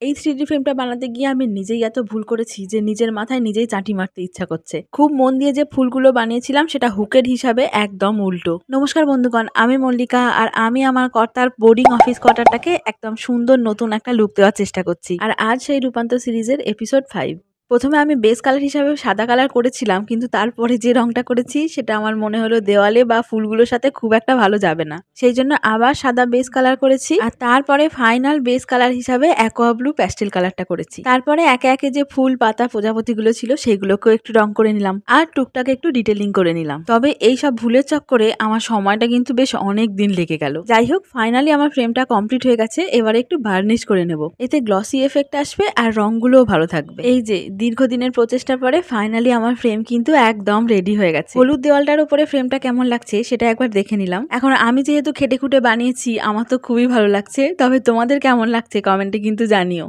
এই 3D ফ্রেমটা বানাতে গিয়ে আমি নিজেই এত ভুল করেছি যে নিজের মাথায় নিজেই চাটি মারতে ইচ্ছা করছে। খুব মন দিয়ে যে ফুলগুলো বানিয়েছিলাম সেটা হুকের হিসাবে একদম উল্টো। নমস্কার বন্ধুগণ, আমি মল্লিকা আর আমি আমার কর্তার বোর্ডিং অফিস কোয়ার্টারটাকে একদম সুন্দর নতুন একটা লুক দেওয়ার চেষ্টা করছি। আর আজ সেই রূপান্তর সিরিজের এপিসোড 5। প্রথমে আমি বেস কালার হিসাবে সাদা কালার করেছিলাম, কিন্তু তারপরে যে রংটা করেছি সেটা আমার মনে হলো দেওয়ালে বা ফুলগুলোর সাথে খুব একটা ভালো যাবে না। সেই জন্য আবার সাদা বেস কালার করেছি আর তারপরে ফাইনাল বেস কালার হিসাবে অ্যাকোয়া ব্লু প্যাস্টেল কালারটা করেছি। তারপরে একে একে যে ফুল পাতা প্রজাপতিগুলো ছিল সেগুলোকেও একটু রং করে নিলাম আর টুকটাক একটু ডিটেলিং করে নিলাম। তবে এই সব ভুলের চক্করে আমার সময়টা কিন্তু বেশ অনেক দিন লেগে গেল। যাই হোক, ফাইনালি আমার ফ্রেমটা কমপ্লিট হয়ে গেছে। এবারে একটু বার্নিশ করে নেব, এতে গ্লসি এফেক্ট আসবে আর রংগুলোও ভালো থাকবে। এই যে দীর্ঘদিনের প্রচেষ্টার পরে ফাইনালি আমার ফ্রেম কিন্তু একদম রেডি হয়ে গেছে। হলুদ দেওয়ালটার উপরে ফ্রেমটা কেমন লাগছে সেটা একবার দেখে নিলাম। এখন আমি যেহেতু খেটে খুঁটে বানিয়েছি আমার তো খুবই ভালো লাগছে, তবে তোমাদের কেমন লাগছে কমেন্টে কিন্তু জানিও।